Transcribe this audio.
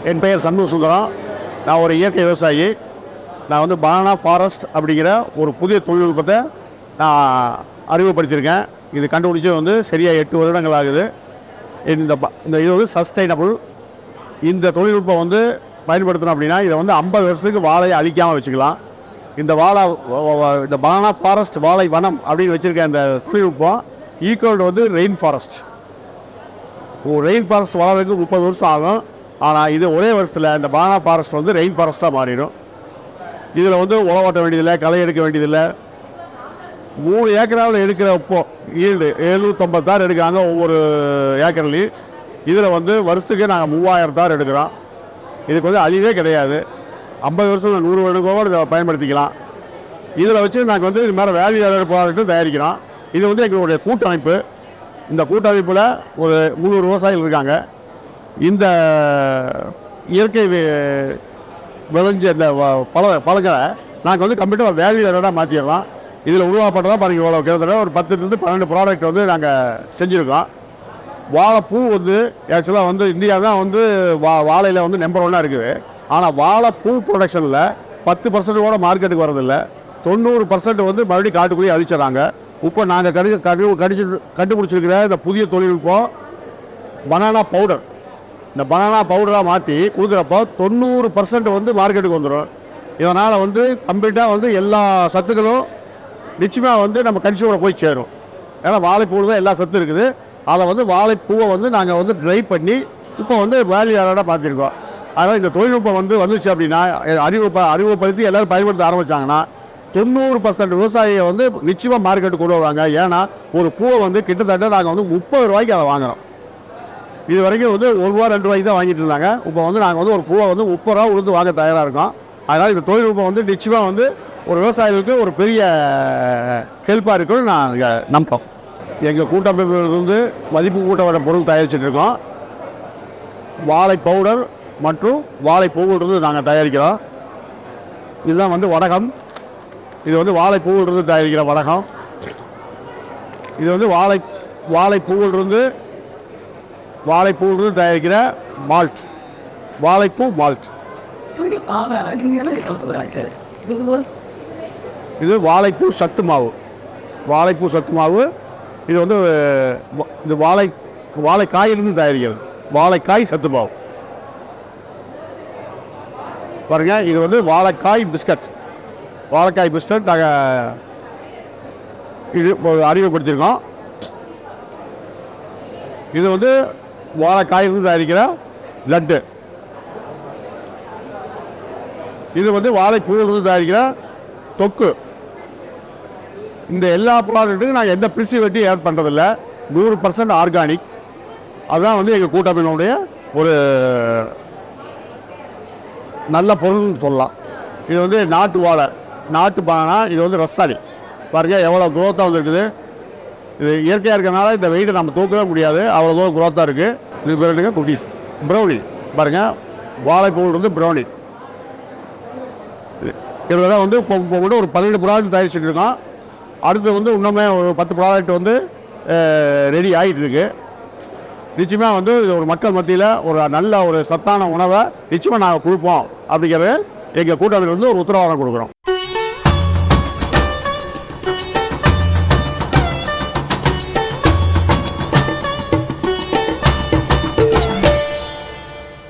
என் பெயர் சண்முக சுந்தரம். நான் ஒரு இயற்கை விவசாயி. நான் வந்து பனானா ஃபாரஸ்ட் அப்படிங்கிற ஒரு புதிய தொழில்நுட்பத்தை நான் அறிமுகப்படுத்தியிருக்கேன். இது கண்டுபிடிச்சி வந்து சரியாக 8 வருடங்கள் ஆகுது. இந்த இது வந்து சஸ்டைனபிள். இந்த தொழில்நுட்பம் வந்து பயன்படுத்தணும் அப்படின்னா இதை வந்து 50 வருஷத்துக்கு வாழையை அழிக்காமல் வச்சுக்கலாம். இந்த பனானா ஃபாரஸ்ட் வாழை வனம் அப்படின்னு வச்சுருக்க இந்த தொழில்நுட்பம் ஈக்குவல் வந்து ரெயின் ஃபாரஸ்ட். ரெயின் ஃபாரஸ்ட் வளர்றதுக்கு 30 வருஷம் ஆகும். ஆனால் இது ஒரே வருஷத்தில் இந்த பனானா ஃபாரஸ்ட் வந்து ரெயின் ஃபாரஸ்ட்டாக மாறிடும். இதில் வந்து உழவு ஓட்ட வேண்டியதில்லை, களை எடுக்க வேண்டியதில்லை. 3 ஏக்கராவில் எடுக்கிற ஈல்டு 750 தார் எடுக்கிறாங்க ஒவ்வொரு ஏக்கர்லையும். இதில் வந்து வருஷத்துக்கு நாங்கள் 3000 தார் எடுக்கிறோம். இதுக்கு வந்து அழிவே கிடையாது. 50 வருஷம் 100 வருடம் இதை பயன்படுத்திக்கலாம். இதில் வச்சு நாங்கள் வந்து இது மாதிரி வேல்யூ ஆடட் ப்ராடக்ட்டும் தயாரிக்கிறோம். இது வந்து எங்களுடைய கூட்டமைப்பு. இந்த கூட்டமைப்பில் ஒரு 300 விவசாயிகள் இருக்காங்க. இந்த இயற்கை விளைஞ்ச இந்த பழங்களை நாங்கள் வந்து கம்ப்ளீட்டாக வேல்யூ ஆடடாக மாற்றிடலாம். இதில் உருவாக்கப்பட்டதான் பாருங்கள் இவ்வளோ கிட்டத்தட்ட ஒரு 10 to 12 ப்ராடக்ட் வந்து நாங்கள் செஞ்சுருக்கோம். வாழைப்பூ வந்து ஆக்சுவலாக வந்து இந்தியா தான் வந்து வாழையில் வந்து நம்பர் 1 இருக்குது. ஆனால் வாழைப்பூ ப்ரொடக்ஷனில் 10% கூட மார்க்கெட்டுக்கு வரதில்லை. 90% வந்து மறுபடியும் காட்டுக்குள்ளேயே அழிச்சிடறாங்க. இப்போ நாங்கள் கண்டுபிடிச்சிருக்கிற இந்த புதிய தொழில்நுட்பம் பனானா பவுடர். இந்த பனானா பவுடராக மாற்றி கொடுக்குறப்போ 90% வந்து மார்க்கெட்டுக்கு வந்துடும். இதனால் வந்து கம்ப்ளீட்டாக வந்து எல்லா சத்துக்களும் நிச்சயமாக வந்து நம்ம கன்சியூமரை போய் சேரும். ஏன்னா வாழைப்பூ தான் எல்லா சத்தும் இருக்குது. அதை வந்து வாழைப்பூவை வந்து நாங்கள் வந்து ட்ரை பண்ணி இப்போ வந்து வேல்யூ ஆடடாக பார்த்துருக்கோம். அதனால் இந்த தொழில்நுட்பம் வந்து வந்துச்சு அப்படின்னா அறிமுகப்படுத்தி எல்லோரும் பயன்படுத்த ஆரம்பித்தாங்கன்னா 90% விவசாயியை வந்து நிச்சயமாக மார்க்கெட்டு கொண்டு வருவாங்க. ஏன்னா ஒரு பூவை வந்து கிட்டத்தட்ட நாங்கள் வந்து 30 ரூபாய்க்கு அதை வாங்குகிறோம். இது வரைக்கும் வந்து 1 ரூபா 2 ரூபாய்க்கு தான் வாங்கிட்டு இருந்தாங்க. இப்போ வந்து நாங்கள் வந்து ஒரு பூவை வந்து 30 ரூபா உளுந்து வாங்க தயாராக இருக்கோம். அதனால் இந்த தொழில்நுட்பம் வந்து நிச்சயமாக வந்து ஒரு விவசாயிகளுக்கு ஒரு பெரிய ஹெல்ப்பாக இருக்குன்னு நான் நம்புகிறோம். எங்கள் கூட்டமைப்பிலிருந்து மதிப்பு கூட்டப்பட்ட பொருள் தயாரிச்சுட்டு இருக்கோம். வாழை பவுடர் மற்றும் வாழை பூவிலிருந்து நாங்கள் தயாரிக்கிறோம். இதுதான் வந்து வடகம். இது வந்து வாழைப்பூவிலிருந்து தயாரிக்கிற வடகம். இது வந்து வாழைப்பூவிலிருந்து தயாரிக்கிற மால்ட், வாழைப்பூ மால்ட். இது வாழைப்பூ சத்து மாவு. இது வந்து இது வாழைக்காயிலிருந்து தயாரிக்கிறது. வாழைக்காய் சத்து மாவு பாருங்க. இது வந்து வாழைக்காய் பிஸ்கட் நாங்கள் இது அறிமுகப்படுத்தியிருக்கோம். இது வந்து வாழைக்காயிலிருந்து தயாரிக்கிற லட்டு. இது வந்து வாழைப்பூவிலிருந்து தயாரிக்கிற தொக்கு. இந்த எல்லா ப்ராடக்ட்டுக்கும் நாங்கள் எந்த ப்ரிசர்வேட்டிவ் ஆட் பண்ணுறதில்ல. 100% ஆர்கானிக். அதுதான் வந்து எங்கள் கூட்டமைப்பினுடைய ஒரு நல்ல பொருள்னு சொல்லலாம். இது வந்து நாட்டு பனானா. இது வந்து ரஸ்தாளி பாருங்கள் எவ்வளோ குரோத்தாக வந்துருக்குது. இது இயற்கையாக இருக்கிறதுனால இந்த வெயிட்டை நம்ம தூக்கவே முடியாது, அவ்வளோ தூரம் குரோத்தாக இருக்குது. இது பேருங்க குட்டீஸ் ப்ரௌனி பாருங்கள். வாழைப்பூவில் இருந்து ப்ரௌனி. இதெல்லாம் வந்து இப்போ கூட ஒரு 12 ப்ராடக்ட் தயாரிச்சுட்டு இருக்கோம். அடுத்து வந்து இன்னுமே ஒரு 10 ப்ராடக்ட் வந்து ரெடி ஆகிட்டு இருக்கு. நிச்சயமாக வந்து இது ஒரு மக்கள் மத்தியில் ஒரு நல்ல ஒரு சத்தான உணவை நிச்சயமாக நாங்கள் கொடுப்போம் அப்படிங்கிறது எங்கள் கூட்டமைப்பில் வந்து ஒரு உத்தரவாதம் கொடுக்குறோம்.